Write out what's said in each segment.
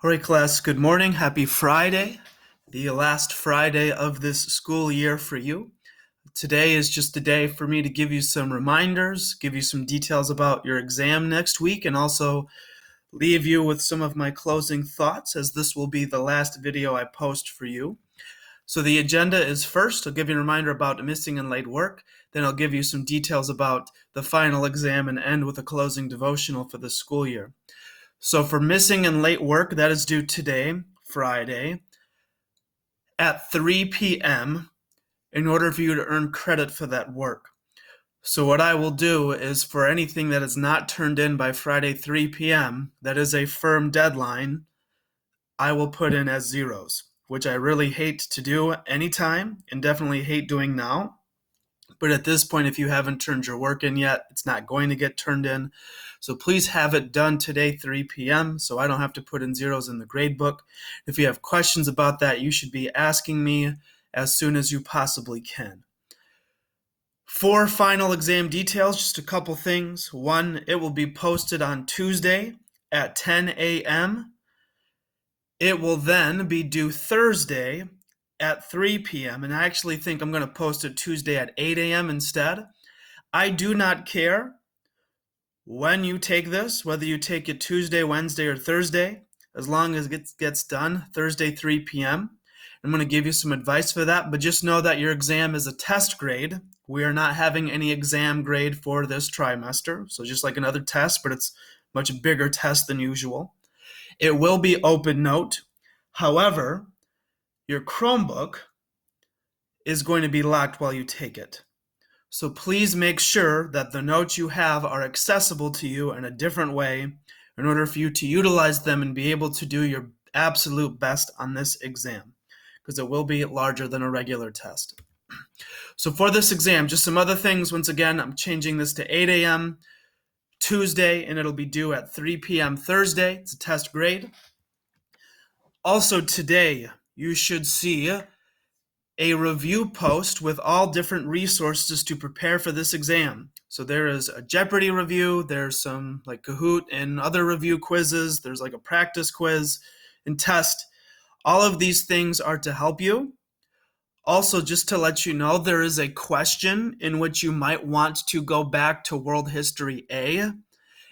All right, class, good morning. Happy Friday, the last Friday of this school year for you. Today is just a day for me to give you some reminders, give you some details about your exam next week, and also leave you with some of my closing thoughts, as this will be the last video I post for you. So the agenda is first, I'll give you a reminder about missing and late work, then I'll give you some details about the final exam and end with a closing devotional for the school year. So for missing and late work, that is due today, Friday, at 3 p.m. in order for you to earn credit for that work. So what I will do is for anything that is not turned in by Friday 3 p.m., that is a firm deadline, I will put in as zeros, which I really hate to do anytime and definitely hate doing now. But at this point, if you haven't turned your work in yet, it's not going to get turned in. So please have it done today, 3 p.m., so I don't have to put in zeros in the grade book. If you have questions about that, you should be asking me as soon as you possibly can. For final exam details, just a couple things. One, it will be posted on Tuesday at 10 a.m. It will then be due Thursday at 3 p.m. And I actually think I'm going to post it Tuesday at 8 a.m. instead. I do not care when you take this, whether you take it Tuesday, Wednesday, or Thursday, as long as it gets done Thursday, 3 p.m. I'm going to give you some advice for that, but just know that your exam is a test grade. We are not having any exam grade for this trimester, so just like another test, but it's a much bigger test than usual. It will be open note. However, your Chromebook is going to be locked while you take it. So please make sure that the notes you have are accessible to you in a different way in order for you to utilize them and be able to do your absolute best on this exam, because it will be larger than a regular test. So for this exam, just some other things. Once again, I'm changing this to 8 a.m. Tuesday, and it'll be due at 3 p.m. Thursday. It's a test grade. Also today, you should see a review post with all different resources to prepare for this exam. So there is a Jeopardy review, there's some like Kahoot and other review quizzes, there's like a practice quiz and test. All of these things are to help you. Also, just to let you know, there is a question in which you might want to go back to World History A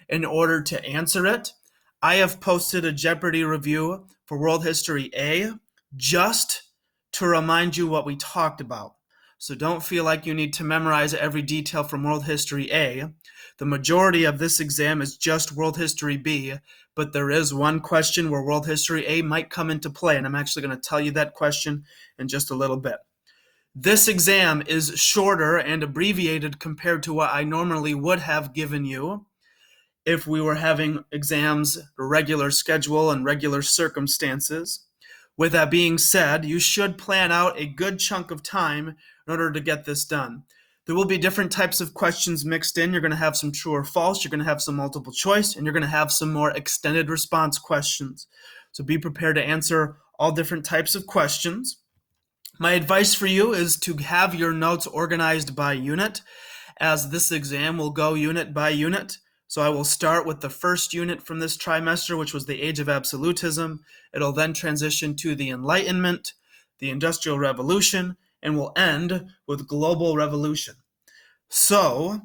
in order to answer it. I have posted a Jeopardy review for World History A just to remind you what we talked about. So don't feel like you need to memorize every detail from World History A. The majority of this exam is just World History B, but there is one question where World History A might come into play, and I'm actually going to tell you that question in just a little bit. This exam is shorter and abbreviated compared to what I normally would have given you if we were having exams, regular schedule, and regular circumstances. With that being said, you should plan out a good chunk of time in order to get this done. There will be different types of questions mixed in. You're going to have some true or false, you're going to have some multiple choice, and you're going to have some more extended response questions. So be prepared to answer all different types of questions. My advice for you is to have your notes organized by unit, as this exam will go unit by unit. So I will start with the first unit from this trimester, which was the Age of Absolutism. It'll then transition to the Enlightenment, the Industrial Revolution, and will end with Global Revolution. So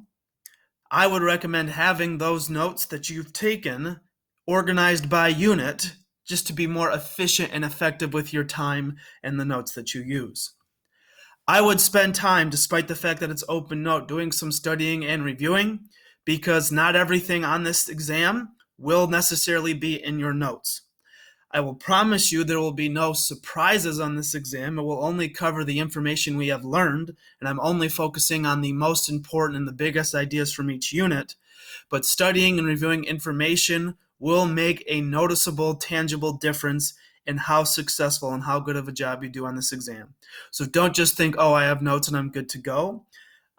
I would recommend having those notes that you've taken organized by unit, just to be more efficient and effective with your time and the notes that you use. I would spend time, despite the fact that it's open note, doing some studying and reviewing, because not everything on this exam will necessarily be in your notes. I will promise you there will be no surprises on this exam. It will only cover the information we have learned, and I'm only focusing on the most important and the biggest ideas from each unit. But studying and reviewing information will make a noticeable, tangible difference in how successful and how good of a job you do on this exam. So don't just think, oh, I have notes and I'm good to go.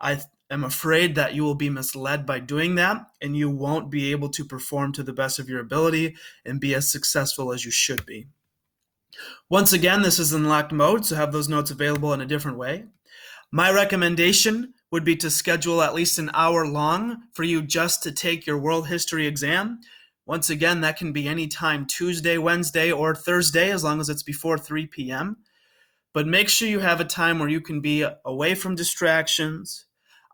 I am afraid that you will be misled by doing that, and you won't be able to perform to the best of your ability and be as successful as you should be. Once again, this is in locked mode, so have those notes available in a different way. My recommendation would be to schedule at least an hour long for you just to take your world history exam. Once again, that can be any time Tuesday, Wednesday, or Thursday, as long as it's before 3 p.m. But make sure you have a time where you can be away from distractions.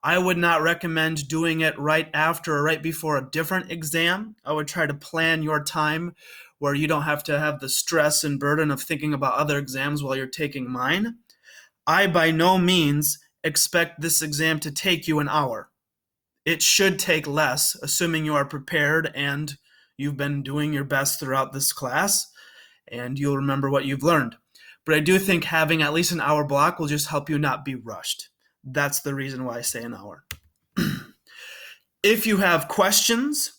I would not recommend doing it right after or right before a different exam. I would try to plan your time where you don't have to have the stress and burden of thinking about other exams while you're taking mine. I by no means expect this exam to take you an hour. It should take less, assuming you are prepared and you've been doing your best throughout this class and you'll remember what you've learned. But I do think having at least an hour block will just help you not be rushed. That's the reason why I say an hour. If you have questions,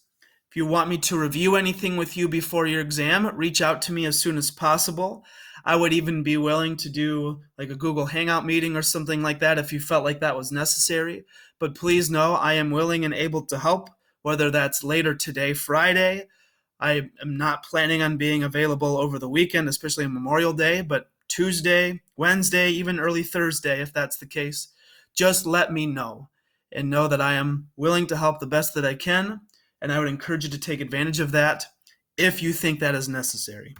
if you want me to review anything with you before your exam, reach out to me as soon as possible. I would even be willing to do like a Google Hangout meeting or something like that if you felt like that was necessary. But please know I am willing and able to help, whether that's later today, Friday. I am not planning on being available over the weekend, especially on Memorial Day, but Tuesday, Wednesday, even early Thursday, if that's the case. Just let me know and know that I am willing to help the best that I can, and I would encourage you to take advantage of that if you think that is necessary.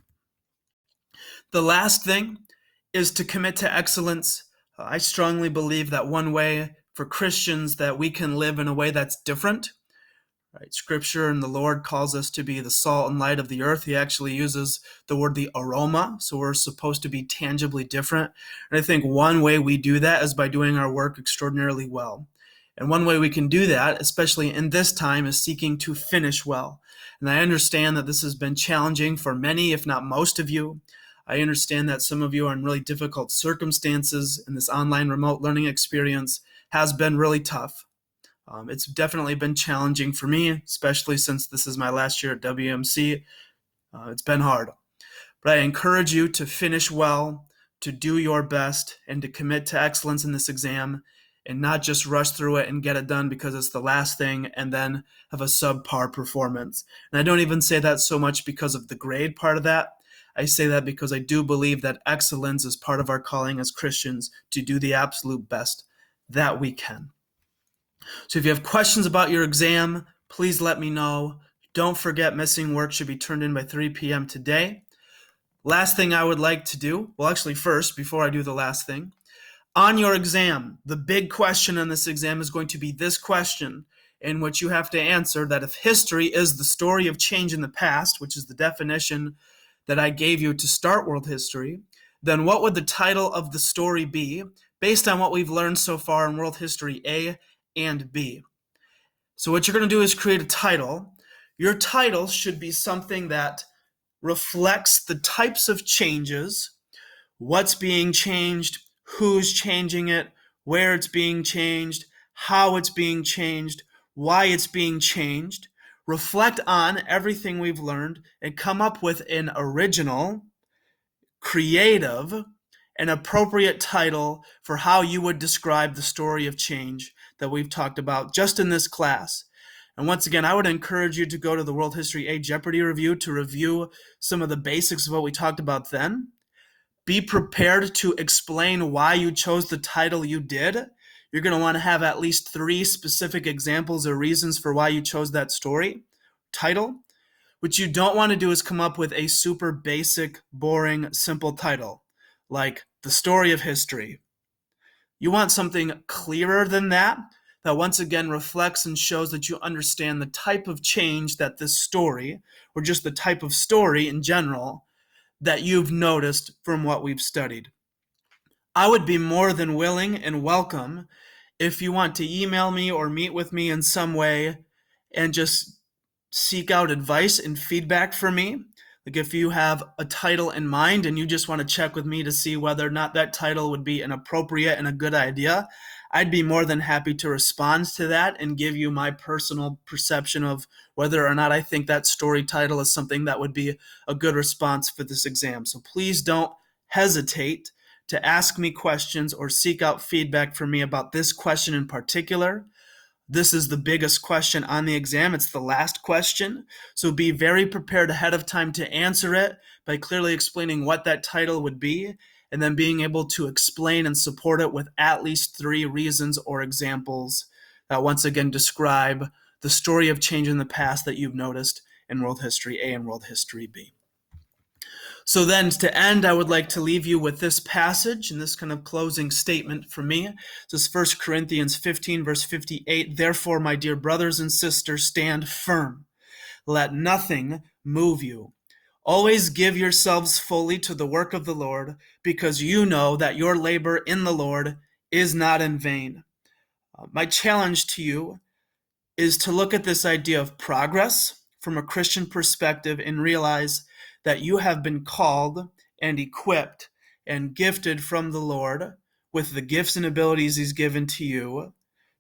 The last thing is to commit to excellence. I strongly believe that one way for Christians that we can live in a way that's different. Right? Scripture and the Lord calls us to be the salt and light of the earth. He actually uses the word the aroma, so we're supposed to be tangibly different. And I think one way we do that is by doing our work extraordinarily well. And one way we can do that, especially in this time, is seeking to finish well. And I understand that this has been challenging for many, if not most of you. I understand that some of you are in really difficult circumstances, and this online remote learning experience has been really tough. It's definitely been challenging for me, especially since this is my last year at WMC. It's been hard. But I encourage you to finish well, to do your best, and to commit to excellence in this exam, and not just rush through it and get it done because it's the last thing and then have a subpar performance. And I don't even say that so much because of the grade part of that. I say that because I do believe that excellence is part of our calling as Christians to do the absolute best that we can. So if you have questions about your exam, please let me know. Don't forget missing work should be turned in by 3 p.m. today. Last thing I would like to do, well actually first, before I do the last thing, on your exam, the big question on this exam is going to be this question, in which you have to answer that if history is the story of change in the past, which is the definition that I gave you to start world history, then what would the title of the story be based on what we've learned so far in world history A and B? So what you're going to do is create a title. Your title should be something that reflects the types of changes, what's being changed, who's changing it, where it's being changed, how it's being changed, why it's being changed. Reflect on everything we've learned and come up with an original, creative, and appropriate title for how you would describe the story of change that we've talked about just in this class. And once again, I would encourage you to go to the World History A Jeopardy review to review some of the basics of what we talked about then. Be prepared to explain why you chose the title you did. You're going to want to have at least 3 specific examples or reasons for why you chose that story title. What you don't want to do is come up with a super basic, boring, simple title, like The Story of History. You want something clearer than that once again reflects and shows that you understand the type of change that this story, or just the type of story in general, that you've noticed from what we've studied. I would be more than willing and welcome if you want to email me or meet with me in some way and just seek out advice and feedback from me. Like if you have a title in mind and you just want to check with me to see whether or not that title would be an appropriate and a good idea, I'd be more than happy to respond to that and give you my personal perception of whether or not I think that story title is something that would be a good response for this exam. So please don't hesitate to ask me questions or seek out feedback from me about this question in particular. This is the biggest question on the exam. It's the last question. So be very prepared ahead of time to answer it by clearly explaining what that title would be, and then being able to explain and support it with at least 3 reasons or examples that once again describe the story of change in the past that you've noticed and World History A and World History B. So then, to end, I would like to leave you with this passage and this kind of closing statement for me. This is 1 Corinthians 15, verse 58. Therefore, my dear brothers and sisters, stand firm. Let nothing move you. Always give yourselves fully to the work of the Lord, because you know that your labor in the Lord is not in vain. My challenge to you is to look at this idea of progress from a Christian perspective and realize that you have been called and equipped and gifted from the Lord with the gifts and abilities He's given to you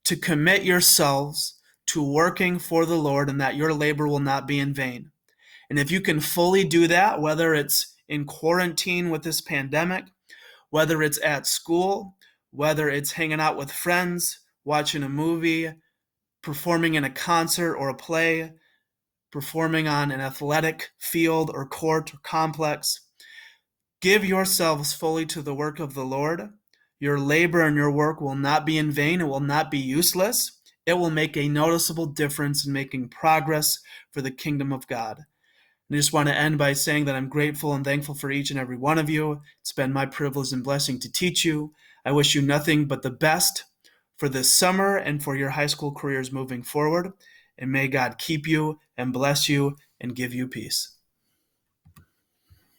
to commit yourselves to working for the Lord, and that your labor will not be in vain. And if you can fully do that, whether it's in quarantine with this pandemic, whether it's at school, whether it's hanging out with friends, watching a movie, performing in a concert or a play, performing on an athletic field or court or complex, give yourselves fully to the work of the Lord. Your labor and your work will not be in vain. It will not be useless. It will make a noticeable difference in making progress for the kingdom of God. And I just want to end by saying that I'm grateful and thankful for each and every one of you. It's been my privilege and blessing to teach you. I wish you nothing but the best for this summer and for your high school careers moving forward. And may God keep you and bless you and give you peace.